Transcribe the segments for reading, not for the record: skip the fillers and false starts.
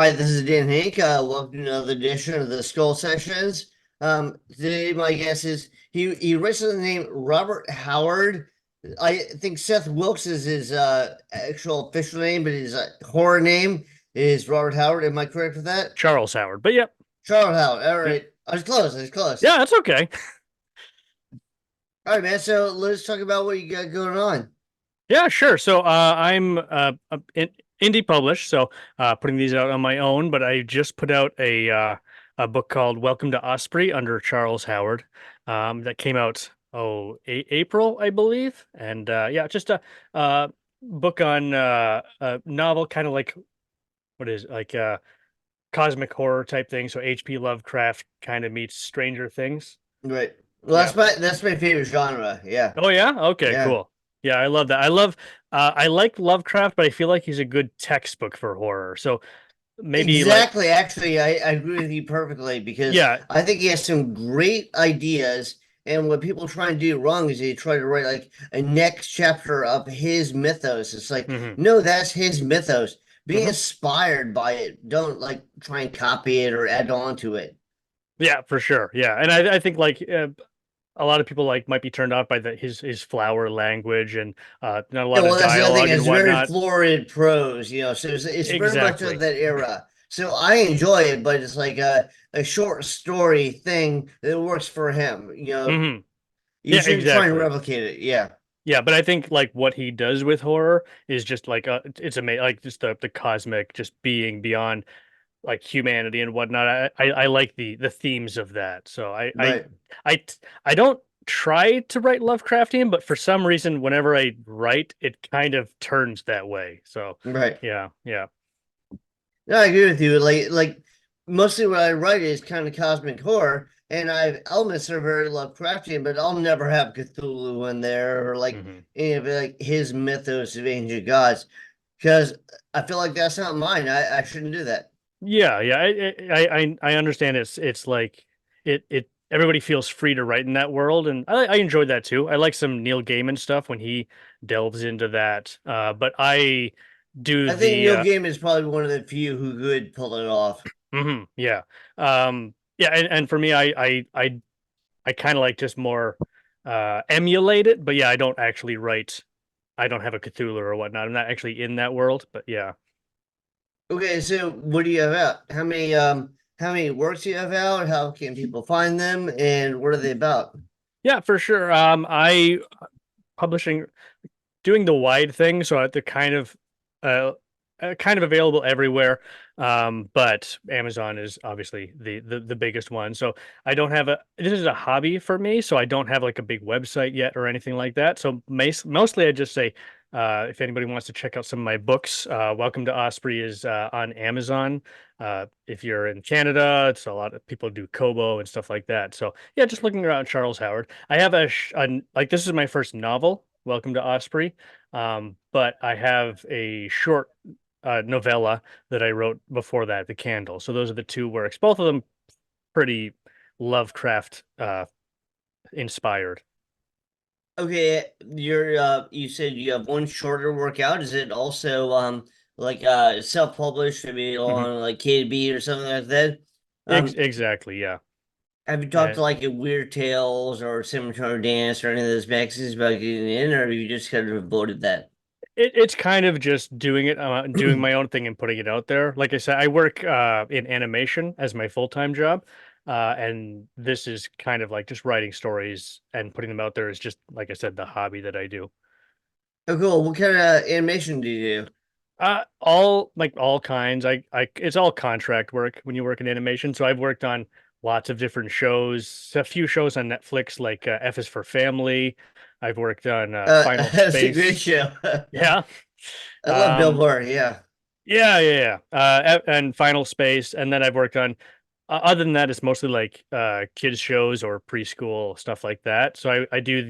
Hi, this is Dan Henk. Welcome to another edition of the Skull Sessions. Today, my guess is he writes under the name Robert Howard. I think Seth Wilkes is his actual official name, but his horror name is Robert Howard. Am I correct with that? Charles Howard. But yep, Charles Howard. All yep. right, I was close. I was close. Yeah, that's okay. All right, man. So let's talk about what you got going on. Yeah, sure. So I'm indie published, so putting these out on my own, but I just put out a book called Welcome to Osprey under Charles Howard. That came out April, I believe. And yeah, just a book on a novel kind of like what is it, like cosmic horror type thing. So HP Lovecraft kind of meets Stranger Things. Right. Well, Yeah. that's my favorite genre. Yeah. Oh yeah? Okay, Yeah. cool. Yeah, I love that. I like Lovecraft, but I feel like he's a good textbook for horror. So maybe like Exactly. Actually, I agree with you perfectly because yeah. I think he has some great ideas. And what people try and do wrong is they try to write like a next chapter of his mythos. It's like, hmm no, that's his mythos. Be hmm inspired by it. Don't like try and copy it or add on to it. Yeah, for sure. Yeah. And I think like a lot of people like might be turned off by his flower language and not a Yeah, lot well, of that's the other thing. dialogue and It's very whatnot. florid prose, so it's very much of Exactly. that era. So I enjoy it, but it's like a short story thing that works for him. hmm You Yeah, shouldn't try and exactly. replicate it. Yeah. Yeah, but I think like what he does with horror is just like it's amazing, like just the cosmic, just being beyond like humanity and whatnot. I like the themes of that. So Right. I I don't try to write Lovecraftian, but for some reason, whenever I write, it kind of turns that way. So Right. yeah, yeah. No, I agree with you. Like mostly what I write is kind of cosmic horror, and I have elements that are very Lovecraftian, but I'll never have Cthulhu in there or like hmm any of like his mythos of ancient gods because I feel like that's not mine. I shouldn't do that. Yeah, yeah. I understand it's like it everybody feels free to write in that world, and I enjoyed that too. I like some Neil Gaiman stuff when he delves into that. But I do I think the Neil Gaiman is probably one of the few who could pull it off. yeah. Yeah, and for me I kind of like just more emulate it, but yeah, I don't actually write. I don't have a Cthulhu or whatnot. I'm not actually in that world, but yeah. Okay, so what do you have out? How many works do you have out? How can people find them and what are they about? Yeah, for sure. I publishing doing the wide thing, so they're uh, kind of available everywhere. But Amazon is obviously the biggest one. So I don't have a this is a hobby for me, so I don't have like a big website yet or anything like that. So mostly I just say if anybody wants to check out some of my books, Welcome to Osprey is on Amazon. If you're in Canada, it's a lot of people do Kobo and stuff like that. So yeah, just looking around Charles Howard. I have like this is my first novel, Welcome to Osprey. But I have a short novella that I wrote before that, The Candle. So those are the two works, both of them pretty Lovecraft inspired. Okay, you said you have one shorter workout. Is it also like self-published, maybe hmm on like KDB or something like that? Um, exactly, yeah. have you talked Uh, to like a Weird Tales or Cemetery Dance or any of those magazines about getting in, or have you just kind of avoided that? it's kind of just doing it, doing my own thing and putting it out there. Like I said, I work in animation as my full-time job. And this is kind of like just writing stories and putting them out there is just, like I said, the hobby that I do. Oh, cool. What kind of animation do you do? All like all kinds. It's all contract work when you work in animation. So I've worked on lots of different shows, a few shows on Netflix, like F is for Family. I've worked on Final That's a great Space. show. Yeah. I love Bill Um, Burr. Yeah. yeah. And Final Space. And then I've worked on, other than that, it's mostly like kids shows or preschool stuff like that. So I do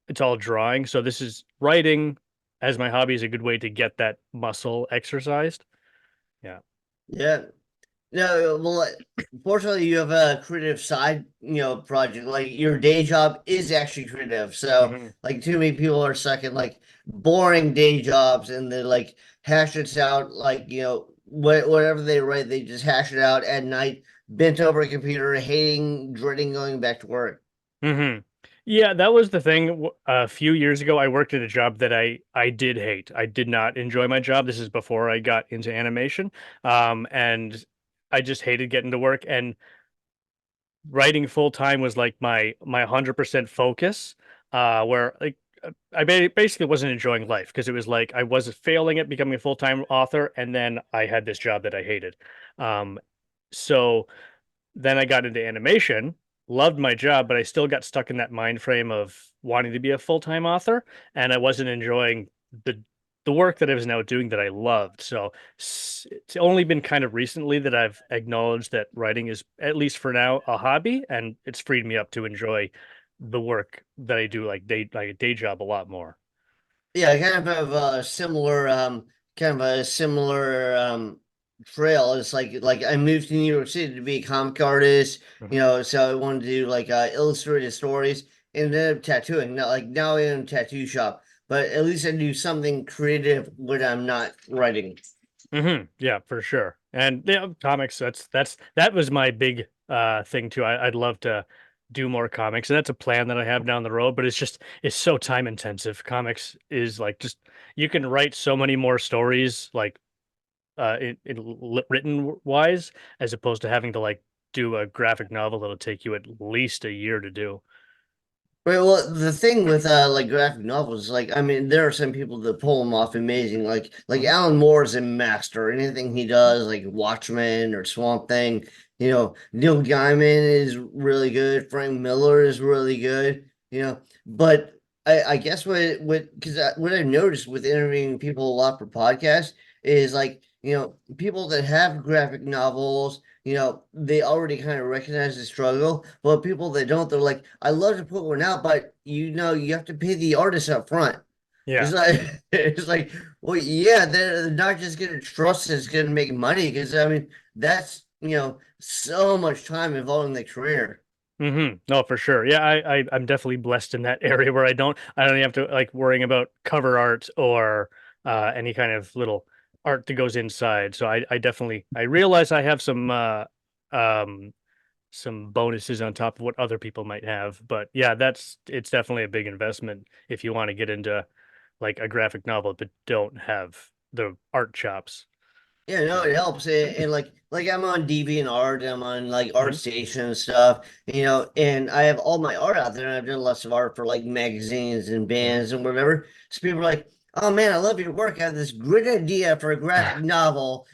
it's all drawing. So this is writing as my hobby is a good way to get that muscle exercised. Yeah. Yeah. No, well, fortunately, you have a creative side, project. Like your day job is actually creative. So, Hmm. like, too many people are stuck in like boring day jobs, and they like hash it out. Like, whatever they write, they just hash it out at night, bent over a computer, hating, dreading going back to work. Hmm. Yeah, that was the thing. A few years ago, I worked at a job that I did hate. I did not enjoy my job. This is before I got into animation, and I just hated getting to work. And writing full time was like my 100% focus. Where like basically wasn't enjoying life because it was like I was failing at becoming a full time author, and then I had this job that I hated. Um, so then I got into animation, loved my job, but I still got stuck in that mind frame of wanting to be a full-time author, and I wasn't enjoying the the work that I was now doing that I loved. So it's only been kind of recently that I've acknowledged that writing is, at least for now, a hobby, and it's freed me up to enjoy the work that I do like a day job a lot more. Yeah, I kind of have a similar trail. It's like I moved to New York City to be a comic artist, Mhm. so I wanted to do like illustrated stories and ended up tattooing. Now like now I own a tattoo shop, but at least I do something creative when I'm not writing. Yeah, for sure. And yeah, comics, that was my big thing too. I'd love to do more comics, and that's a plan that I have down the road, but it's so time intensive. Comics is like just you can write so many more stories like written wise as opposed to having to like do a graphic novel that'll take you at least a year to do. Right. Well, the thing with like graphic novels, like I mean, there are some people that pull them off amazing. Like Mhm. Alan Moore is a master. Anything he does, like Watchmen or Swamp Thing, Neil Gaiman is really good. Frank Miller is really good. But I guess what because what I've noticed with interviewing people a lot for podcasts is like people that have graphic novels they already kind of recognize the struggle. But people that don't, they're like, I love to put one out, but you have to pay the artist up front. It's Yeah. like it's like, well, yeah, they're not just gonna trust it's gonna make money because I mean that's so much time involved in the career. No, for sure. Yeah, I'm definitely blessed in that area where I don't have to like worrying about cover art or any kind of little art that goes inside. So I definitely I realize I have um some bonuses on top of what other people might have. But yeah, it's definitely a big investment if you want to get into like a graphic novel but don't have the art chops. Yeah, no, Yeah. it helps. And like I'm on DeviantArt, I'm on like Mhm. ArtStation and stuff, and I have all my art out there, and I've done lots of art for like magazines and Mhm. bands and whatever. So people are like, "Oh man, I love your work. I have this great idea for a graphic novel.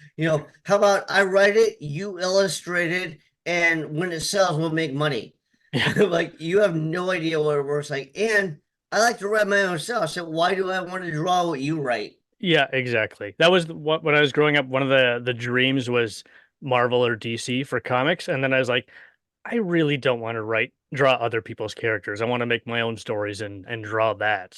How about I write it, you illustrate it, and when it sells, we'll make money." Yeah. Like you have no idea what it works like, and I like to write my own stuff. So why do I want to draw what you write? Yeah, exactly. That was what when I was growing up, one of the dreams was Marvel or DC for comics, and then I was like, I really don't want to draw other people's characters. I want to make my own stories and draw that.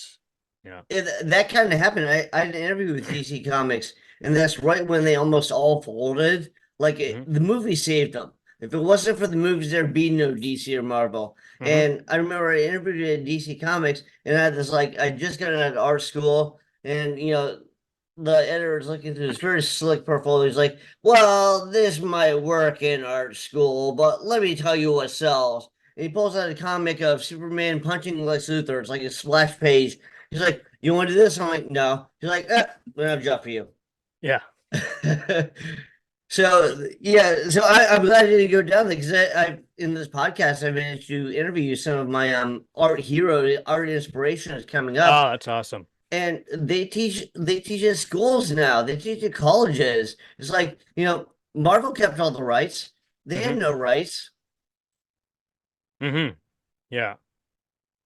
Yeah. That kind of happened. I had an interview with DC Comics, and that's right when they almost all folded. Like Hmm. the movie saved them. If it wasn't for the movies, there'd be no DC or Marvel. Hmm. And I remember I interviewed at DC Comics, and I had this like I just got out of art school, and the editor was looking through this very slick portfolio. He's like, "Well, this might work in art school, but let me tell you what sells." And he pulls out a comic of Superman punching Lex Luthor. It's like a splash page. He's like, "You want to do this?" I'm like, "No." He's like, "We don't have a job for you." Yeah. So yeah, so I'm glad I didn't go down there because I in this podcast I managed to interview some of my art inspirations coming up, Oh, that's awesome. and they teach at schools now. They teach at colleges. It's like Marvel kept all the rights. They Hmm. had no rights. Hmm. Yeah.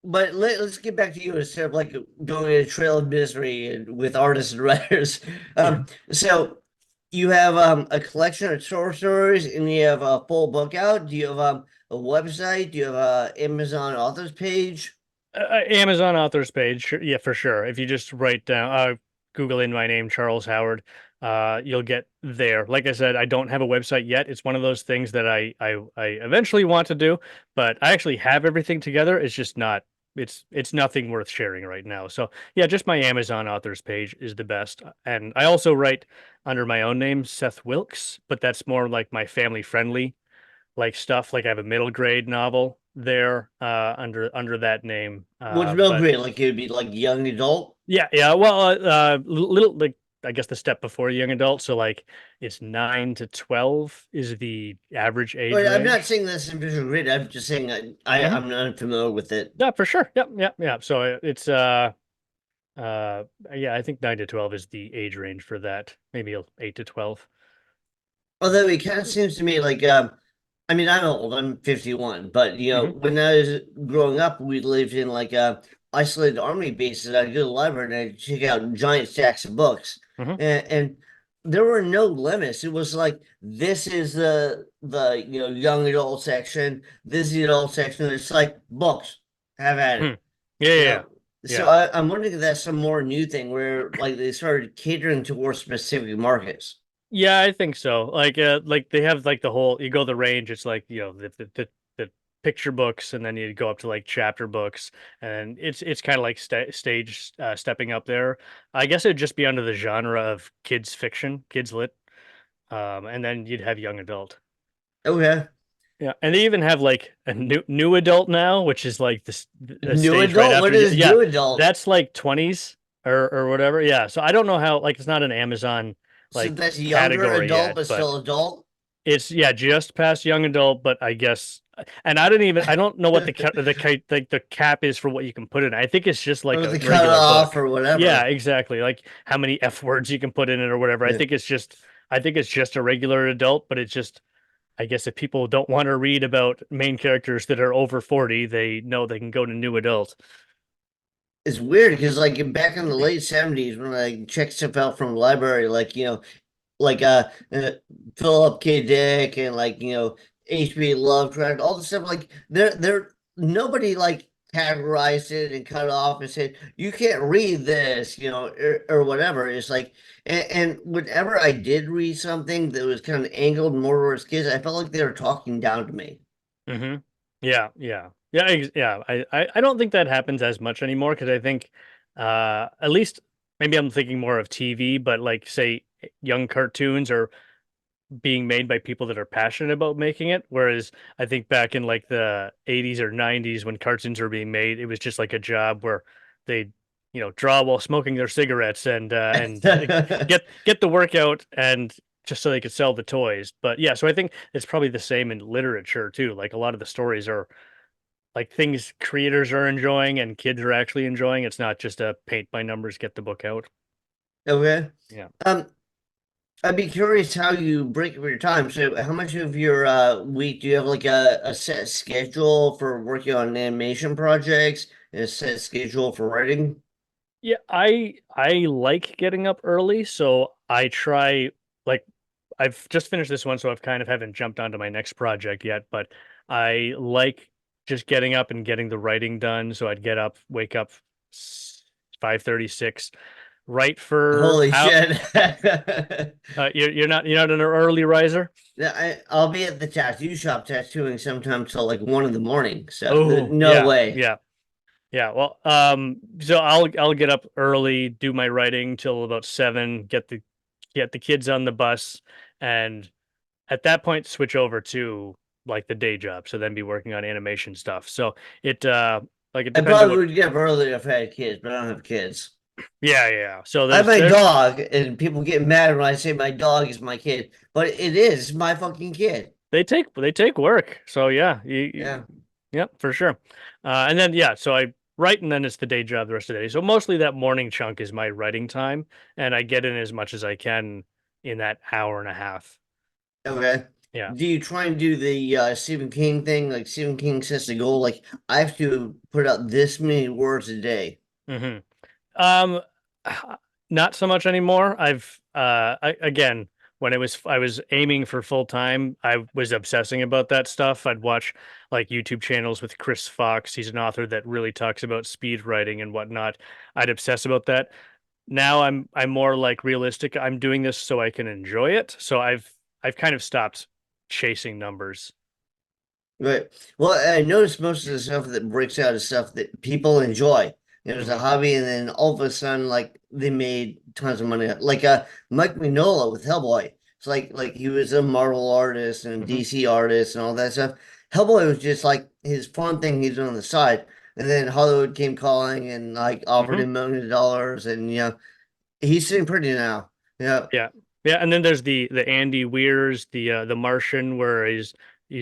But let's get back to you instead of like going in a trail of misery with artists and writers. Yeah. So you have a collection of short stories and you have a full book out. Do you have a website? Do you have a Amazon authors page? Amazon authors page. Sure, yeah, for sure. If you just write down, Google in my name, Charles Howard. you'll get there. Like I said, I don't have a website yet. It's one of those things that I eventually want to do, but I actually have everything together. It's just not it's nothing worth sharing right now. So yeah, just my Amazon authors page is the best. And I also write under my own name, Seth Wilkes, but that's more like my family friendly like stuff. Like I have a middle grade novel there under that name. What's middle But grade? Like it would be like young adult? yeah, yeah. Well, little like I guess the step before young adult. So like it's 9 to 12 is the average age But I'm not range. saying that's in visual grid. I'm just saying Hmm. I'm not familiar with it. Yeah, for sure. Yep, yep, yeah. So it's uh yeah, I think 9 to 12 is the age range for that. Maybe 8 to 12. Although it kind of seems to me like I mean I'm old, I'm 51, but Hmm. when I was growing up, we lived in like isolated army bases. I'd go to the library and I'd check out giant stacks of books. Hmm. And there were no limits. It was like this is the young adult section, this is the adult section. It's like books, have at Hmm. it. Yeah, You yeah, know, so yeah. I'm wondering if that's some more new thing where like they started catering towards specific markets. Yeah, I think so. Like they have like the whole you go the range, it's like, the picture books and then you go up to like chapter books and it's kind of like stage stepping up there. I guess it'd just be under the genre of kids fiction, kids lit. And then you'd have young adult. Okay. Yeah, and they even have like a new adult now, which is like this a New stage right adult? after What you. is Yeah, new adult? that's like 20s or whatever. Yeah, so I don't know how like it's not an Amazon So like that's younger category adult, yet, but but still adult? it's yeah just past young adult. But I guess, and I don't know what like the cap is for what you can put in. I think it's just like Or a the cut regular off book. or Yeah, whatever. exactly. Like how many F words you can put in it or whatever. Yeah. I think it's just a regular adult, but it's just I guess if people don't want to read about main characters that are over 40, they know they can go to new adult. It's weird because like back in the late 70s when I checked stuff out from the library, like like Philip K. Dick and like HP Lovecraft, all the stuff like they're nobody like categorized it and cut it off and said you can't read this, or whatever. It's like and whenever I did read something that was kind of angled more towards kids, I felt like they were talking down to me. Hmm. Yeah, yeah, yeah, yeah. I don't think that happens as much anymore because I think, at least maybe I'm thinking more of TV, but like say young cartoons are being made by people that are passionate about making it. Whereas I think back in like the 80s or 90s when cartoons were being made, it was just like a job where they, draw while smoking their cigarettes and get the workout and just so they could sell the toys. But yeah, so I think it's probably the same in literature too. Like a lot of the stories are like things creators are enjoying and kids are actually enjoying. It's not just a paint by numbers, get the book out. Okay. Yeah. Um, I'd be curious how you break up your time. So, how much of your week do you have like a set schedule for working on animation projects and a set schedule for writing? Yeah, I like getting up early, so I try like I've just finished this one, so I've kind of haven't jumped onto my next project yet, but I like just getting up and getting the writing done. So I'd get up, wake up 5:36, write for Holy out. shit. You're not an early riser. Yeah, I'll be at the tattoo shop tattooing sometime till like 1 in the morning. So, Oh no yeah, way. yeah. Yeah, well, so I'll get up early, do my writing till about 7, get the kids on the bus, and at that point switch over to like the day job. So then be working on animation stuff. So it like it I depends on probably what. would get up early if I had kids, but I don't have kids. Yeah, yeah. So I have my there's dog, and people get mad when I say my dog is my kid, but it is my fucking kid. they take work. So yeah, Yeah. yep, for sure. And then yeah, so I write and then it's the day job the rest of the day. So mostly that morning chunk is my writing time, and I get in as much as I can in that hour and a half. Okay. Yeah. Do you try and do the Stephen King thing? Like Stephen King sets the goal, like I have to put out this many words a day. Hmm. Um, not so much anymore. Again, when I was aiming for full time, I was obsessing about that stuff. I'd watch like YouTube channels with Chris Fox. He's an author that really talks about speed writing and whatnot. I'd obsess about that. now I'm more like realistic. I'm doing this so I can enjoy it. So I've kind of stopped chasing numbers. Right. Well, I noticed most of the stuff that breaks out is stuff that people enjoy. It was a Hmm. hobby, and then all of a sudden, like they made tons of money. Like Mike Mignola with Hellboy. It's like he was a Marvel artist and Hmm. DC artist and all that stuff. Hellboy was just like his fun thing he's doing on the side. And then Hollywood came calling and like offered Hmm. him millions of dollars, and he's sitting pretty now. Yeah. Yeah. Yeah, and then there's the Andy Weirs, the Martian, where he's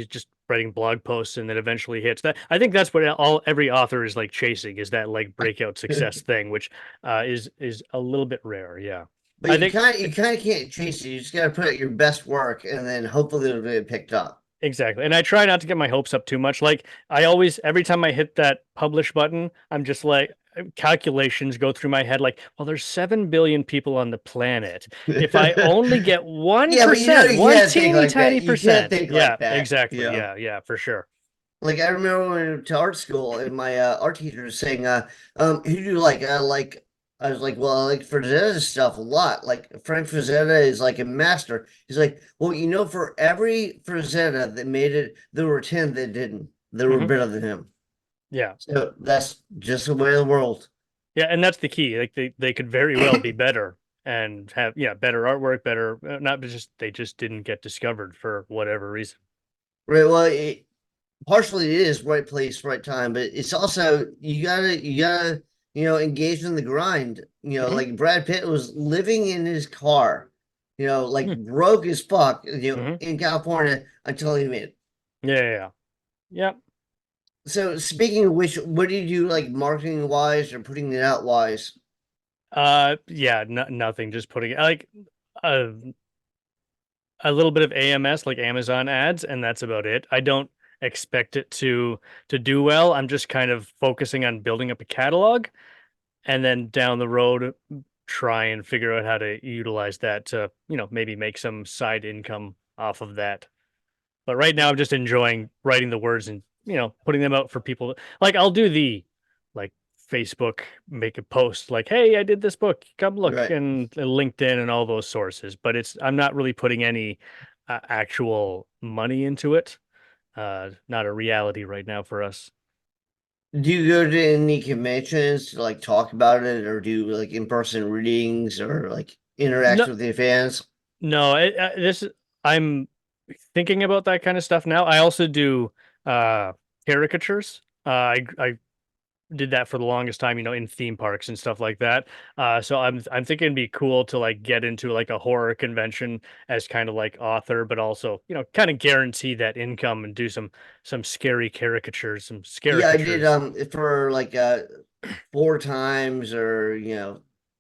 just writing blog posts and then eventually hits that. I think that's what every author is like chasing, is that like breakout success thing, which is a little bit rare. Yeah. But I think you kind of can't chase it. You just got to put out your best work, and then hopefully it'll get picked up. exactly. And I try not to get my hopes up too much. Like I always, every time I hit that publish button, I'm just like, calculations go through my head like, well, there's 7 billion people on the planet. If I only get Yeah, but you know 1%, you one can't think teeny like tiny that. You can't percent. think Yeah, like that. exactly. Yeah. Yeah, yeah, for sure. Like I remember when I went to art school, and my art teacher was saying, who do you like?" I was like, "Well, I like Frazetta stuff a lot. Like Frank Frazetta is like a master." He's like, "Well, for every Frazetta that made it, there were 10 that didn't. That were Hmm. better than him." Yeah. So that's just the way of the world. Yeah, and that's the key. Like they could very well be better and have, yeah, better artwork, better, not just, they just didn't get discovered for whatever reason. Right. Well, partially it is right place, right time, but it's also you gotta engage in the grind. Hmm. Like Brad Pitt was living in his car, like Hmm. broke as fuck, Hmm. in California until he made it. Yeah, yeah, yeah. Yeah. So speaking of which, what do you do like marketing wise or putting it out wise? Yeah, nothing. Just putting like a a little bit of AMS, like Amazon ads, and that's about it. I don't expect it to do well. I'm just kind of focusing on building up a catalog, and then down the road try and figure out how to utilize that to, maybe make some side income off of that. But right now I'm just enjoying writing the words and, putting them out for people. Like I'll do the like Facebook, make a post like, "Hey, I did this book. Come look," Right. and LinkedIn and all those sources. But I'm not really putting any actual money into it. Not a reality right now for us. Do you go to any conventions to like talk about it or do like in-person readings or like interact No, with the fans? no. I'm thinking about that kind of stuff now. I also do uh caricatures. I did that for the longest time, in theme parks and stuff like that. So I'm thinking it'd be cool to like get into like a horror convention as kind of like author, but also, kind of guarantee that income and do some scary caricatures, some Yeah, I did caricatures. for like 4 times or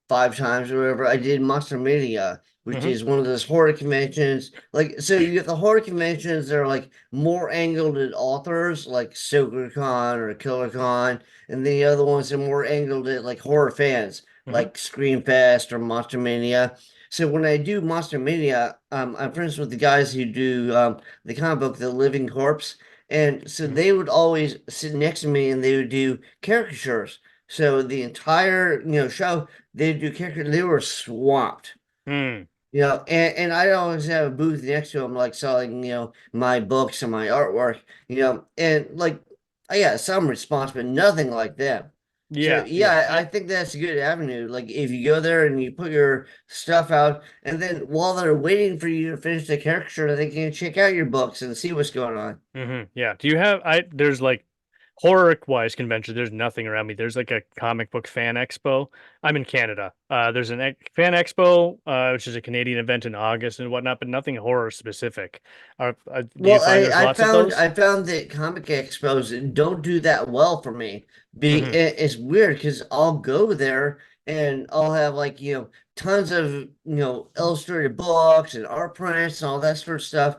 5 times or whatever. I did Monster Mania, which Hmm. is one of those horror conventions. Like, so you have the horror conventions that are like more angled at authors, like StokerCon or KillerCon, and then the other ones are more angled at like horror fans, Hmm. like Screamfest or Monster Mania. So when I do Monster Mania, I'm friends with the guys who do the comic book The Living Corpse. And so Hmm. they would always sit next to me and they would do caricatures. So the entire, show, they'd do characters. They were swamped, Hmm. and I always have a booth next to them, like selling, my books and my artwork, and like, I got some response, but nothing like them. So Yeah, yeah. yeah, I think that's a good avenue. Like if you go there and you put your stuff out, and then while they're waiting for you to finish the caricature, they can check out your books and see what's going on. Yeah. Do you have there's like horror wise convention, there's nothing around me. There's like a comic book fan expo. I'm in Canada. There's an fan expo, which is a Canadian event in August and whatnot, but nothing horror specific. Do you Well, find there's lots of those? I found that comic expos don't do that well for me. Hmm. It's weird because I'll go there and I'll have like tons of illustrated books and art prints and all that sort of stuff,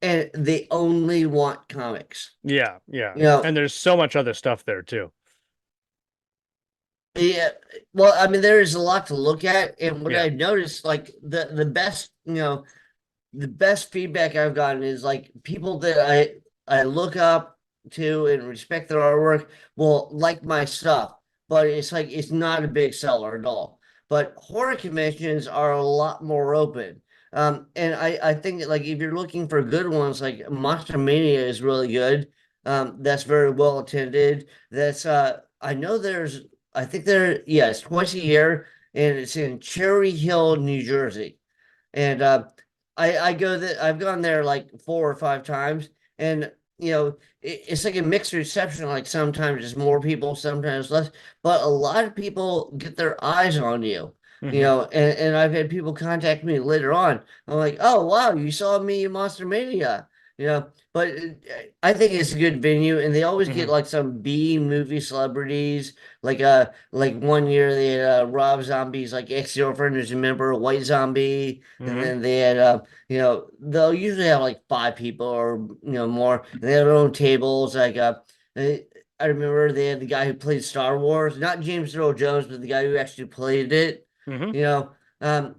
and they only want comics. Yeah, yeah. You know, And there's so much other stuff there too. yeah. Well, I mean, there is a lot to look at, and what Yeah. I've noticed, like the best the best feedback I've gotten is like people that I look up to and respect their artwork will like my stuff, but it's like it's not a big seller at all. but horror conventions are a lot more open. And I think like if you're looking for good ones, like Monster Mania is really good. That's very well attended. That's I know there's I think there yes, twice a year, and it's in Cherry Hill, New Jersey. And I go that I've gone there like 4 or 5 times, and it's like a mixed reception. Like sometimes it's more people, sometimes less, but a lot of people get their eyes on you. Hmm. And I've had people contact me later on. I'm like, oh wow, you saw me in Monster Mania, but I think it's a good venue, and they always get Hmm. like some B movie celebrities. Like one year they had Rob Zombie's like ex-girlfriend who's a member of White Zombie, and Hmm. then they had they'll usually have like 5 people or more, and they have their own tables. Like I remember they had the guy who played Star Wars, not James Earl Jones, but the guy who actually played it. Hmm. You know, um,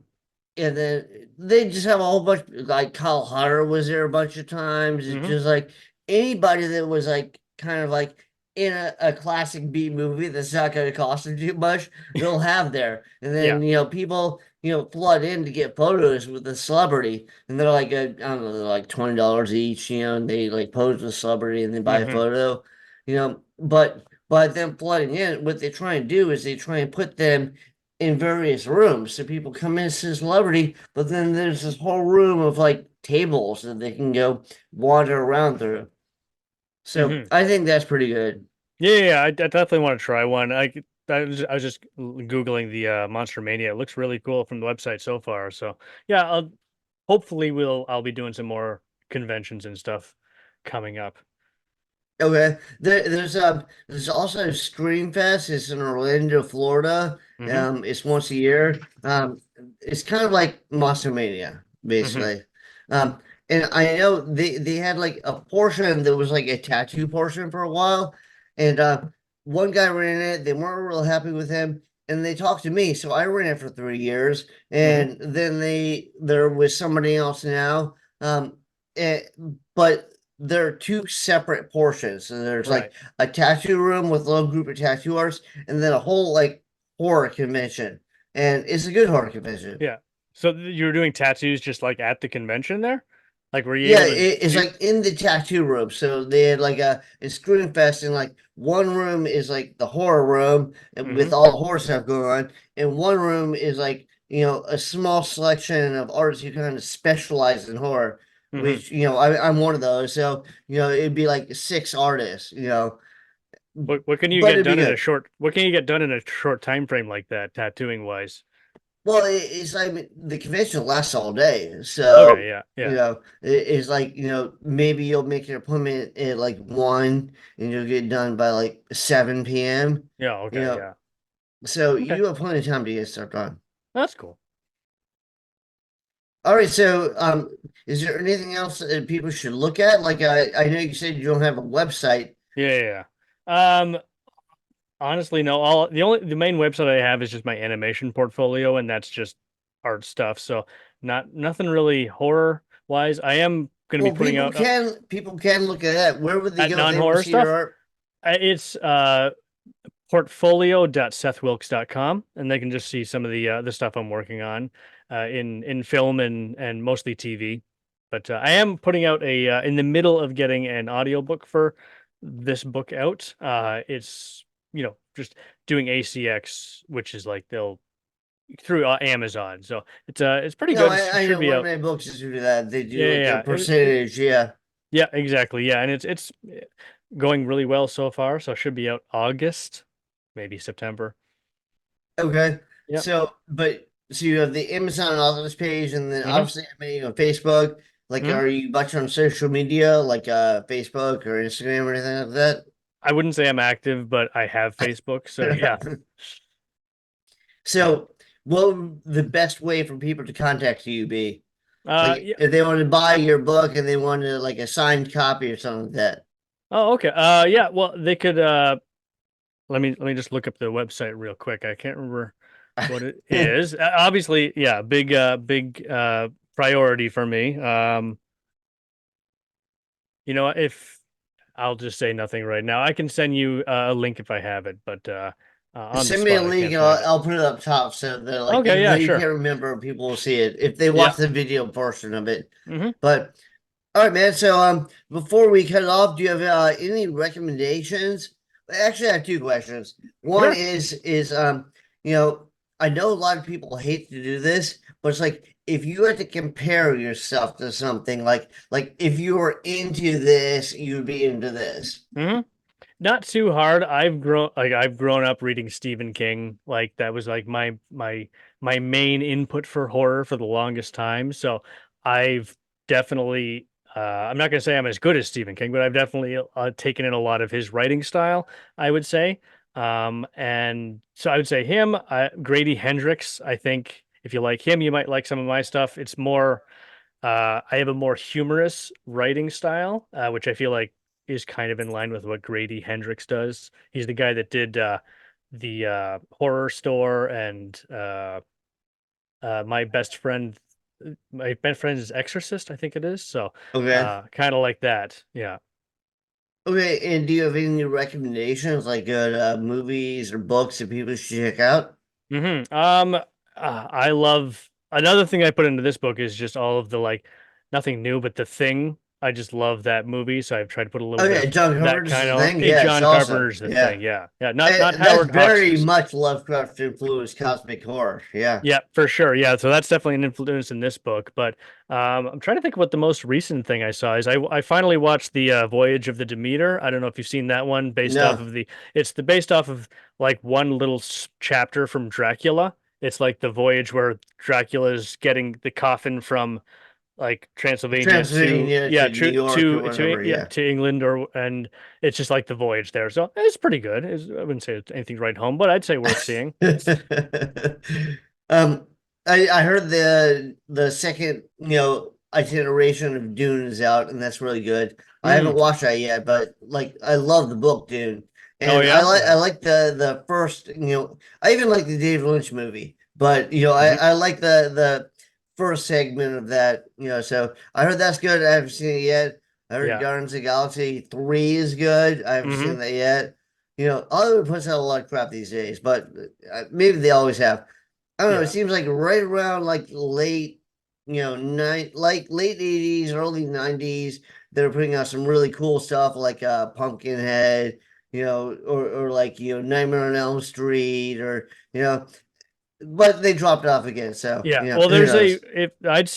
and then they just have a whole bunch, like Kyle Hodder was there a bunch of times. It's Hmm. just like anybody that was like kind of like in a classic B movie that's not going to cost them too much, they'll have there. And Yeah. then, people, flood in to get photos with the celebrity. And they're like, I don't know, they're like $20 each, and they like pose with the celebrity and then buy a Hmm. photo, but by them flooding in, what they try and do is they try and put them in various rooms. So people come in as a celebrity, but then there's this whole room of like tables that they can go wander around through. So Hmm. I think that's pretty good. I definitely want to try one. I was just googling the Monster Mania. It looks really cool from the website so far. So yeah, hopefully I'll be doing some more conventions and stuff coming up. Okay. There's also Scream Fest. It's in Orlando, Florida. Hmm. It's once a year. It's kind of like Monster Mania, Hmm. basically. Um, and I know they had like a portion that was like a tattoo portion for a while, and one guy ran it. They weren't real happy with him, and they talked to me. So I ran it for 3 years, Hmm. and then there was somebody else now. Eh, but there are two separate portions. So there's like Right. a tattoo room with a little group of tattoo artists, and then a whole like horror convention. And it's a good horror convention. Yeah. So you were doing tattoos just like at the convention there? Like were you Yeah, able to it's do? like in the tattoo room. So they had like a screen fest, and like one room is like the horror room and with Hmm. all the horror stuff going on, and one room is like a small selection of artists who kind of specialize in horror. Hmm. Which I'm one of those. So it'd be like 6 artists. What can you But get it'd be done in a good. short what can you get done in a short time frame like that, tattooing wise? Well, it's like the convention lasts all day, Okay, so yeah, yeah. it's like maybe you'll make an appointment at like 1, and you'll get done by like 7 p.m. Yeah, You okay, know, yeah. so Okay. you have plenty of time to get stuff done. That's cool. All right, so is there anything else that people should look at? Like I know you said you don't have a website. Yeah. Honestly, no. The main website I have is just my animation portfolio, and that's just art stuff. So nothing really horror wise. I am going to be Well, putting out people can look at that. Where would they at go if they want to non-horror see your stuff. art? It's portfolio.sethwilkes.com, and they can just see some of the stuff I'm working on in film and mostly TV. But I am putting out a in the middle of getting an audiobook for this book out. It's just doing ACX, which is like they'll through Amazon. So it's pretty No, good. It I should know be one of out. my books is do that. They Yeah, do yeah, like a yeah. percentage, yeah. Yeah, exactly. Yeah, and it's going really well so far. So it should be out August, maybe September. Okay. Yeah. So you have the Amazon authors page, and then Hmm. obviously I mean on Facebook. Like, Hmm. are you much on social media, like Facebook or Instagram or anything like I wouldn't say I'm active, but I have Facebook. So yeah. that? Yeah. So, what would the best way for people to contact you be? Like, Yeah. if they want to buy your book and they wanted like a signed copy or something like that. Oh, okay. Yeah. Well, they could. Let me just look up the website real quick. I can't remember what it is. Obviously, yeah. Big priority for me. If I'll just say nothing right now. I can send you a link if I have it, but on the Send me a spot. I link can't and find it. I'll put it up top so that like Okay, even though yeah, you sure. can't remember, people will see it if they Yeah. watch the video portion of it. Hmm. But all right, man. So before we cut it off, do you have any recommendations? Actually, I have two questions. One Sure. is you know, I know a lot of people hate to do this, but it's like if you had to compare yourself to something like if you were into this, you'd be into this. Hmm. Not too hard. I've grown up reading Stephen King. Like that was like my main input for horror for the longest time. So I've definitely I'm not going to say I'm as good as Stephen King, but I've definitely taken in a lot of his writing style, I would say. And so I would say him, Grady Hendrix. I think if you like him, you might like some of my stuff. It's more I have a more humorous writing style, which I feel like is kind of in line with what Grady Hendrix does. He's the guy that did the horror store and my best friend, my best friend's Exorcist, I think it is. So Okay. kind of like that. Yeah. Okay, and do you have any recommendations, like good movies or books that people should check out? I love another thing I put into this book is just all of the like nothing new, but The Thing. I just love that movie, so I've tried to put a little bit Okay, of John that Carpenter's kind the of thing. hey, Yeah, it's John awesome. Carpenter's The Yeah, Thing. Yeah, yeah, not That's Howard very Hawks. much Lovecraft influenced cosmic horror. Yeah. Yeah, for sure. Yeah, so that's definitely an influence in this book. But I'm trying to think what the most recent thing I saw is. I finally watched the Voyage of the Demeter. I don't know if you've seen that one, based off No. of the. It's the based off of like one little chapter from Dracula. It's like the voyage where Dracula is getting the coffin from like Transylvania to Transylvania yeah to New York or to whatever. yeah Yeah. to England or and it's just like the voyage there. So it's pretty good. I wouldn't say it's anything right home, but I'd say worth seeing. um, I heard the second iteration of Dune is out, and that's really good. I haven't Mm. watched that yet, but like I love the book Dune, Oh and I yeah, like I yeah. like the first. I even like the David Lynch movie, but Hmm. I like the first segment of that. So I heard that's good. I haven't seen it yet. I heard Yeah. Guardians of the Galaxy 3 is good. I haven't Hmm. seen that yet. Hollywood puts out a lot of crap these days, but maybe they always have. I don't know. It Yeah. seems like right around like late, like late 80s, early 90s, they're putting out some really cool stuff like Pumpkinhead, or like, Nightmare on Elm Street, or, but they dropped off again. So, Yeah. Well, who there's a knows? if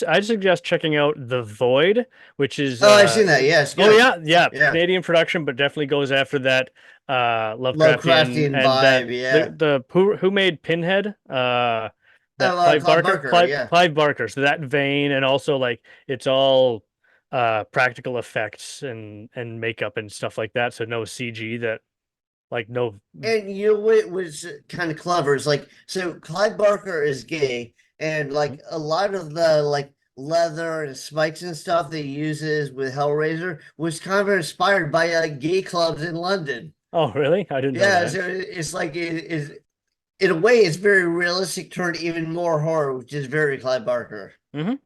I'd suggest checking out The Void, which is Oh, I've seen that. Yeah, it's oh good. yeah, yeah, Yeah. Canadian production, but definitely goes after that Lovecraftian Lovecraftian and that vibe. Yeah. the who made Pinhead that Oh, Clive Barker. Yeah. Clive Barker. So that vein and also like it's all practical effects and makeup and stuff like that. So no CG that like no. And you know what was kind of clever is like, so Clive Barker is gay, and like a lot of the like leather and spikes and stuff that he uses with Hellraiser was kind of inspired by gay clubs in London. Oh really? I didn't know Yeah, that. so it's like it is in a way it's very realistic, turned even more horror, which is very Clive Barker.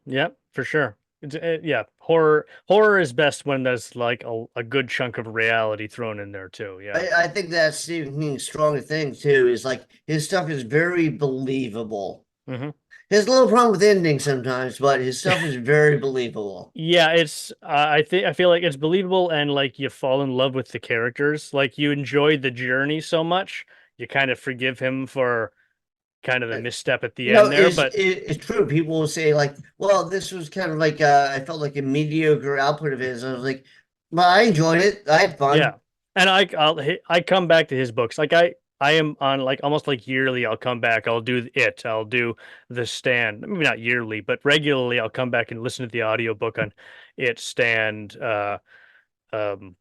Yeah, for sure. Yeah, horror is best when there's like a good chunk of reality thrown in there too. Yeah. I think that's Stephen King's strongest thing too, is like his stuff is very believable. Hmm. He has a little problem with ending sometimes, but his stuff is very believable. Yeah, it's I feel like it's believable and like you fall in love with the characters. Like you enjoy the journey so much, you kind of forgive him for kind of the Uh, misstep at the No, end there, but it's true. People will say like, "Well, this was kind of like I felt like a mediocre output of his." I was like, "Well, I enjoyed it. I had yeah. fun." And I come back to his books. Like I am on like almost like yearly I'll come back. I'll do it. I'll do The Stand. Maybe not yearly, but regularly I'll come back and listen to the audiobook on It Stand um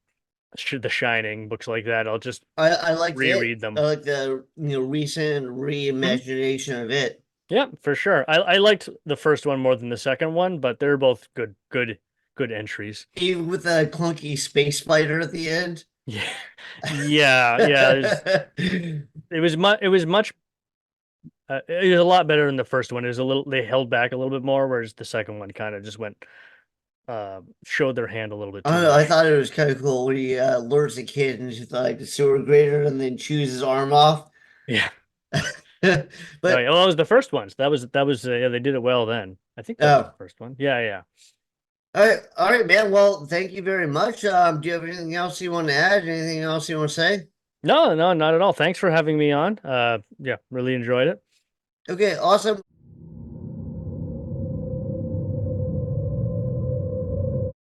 The Shining, books like that. I'll just I liked it. reread I them. like the recent Mhm. reimagination of it, Yeah, for sure. I liked the first one more than the second one, but they're both good entries. even with the clunky space spider at the end. Yeah. Yeah, yeah. It was much it was a lot better than the first one. It was a little they held back a little bit more, whereas the second one kind of just went showed their hand a little bit I too don't know. I much. thought it was kind of cool when he lures the kid into like the sewer grater and then chews his arm off. Yeah. But Oh, yeah. Well, it was the first ones. That was yeah, they did it well then. I think that was the oh, first one. Yeah, yeah. all right, man. Well, thank you very much. Do you have anything else you want to add? Anything else you want to say? No, no, not at all. Thanks for having me on. Yeah, really enjoyed it. Okay, awesome.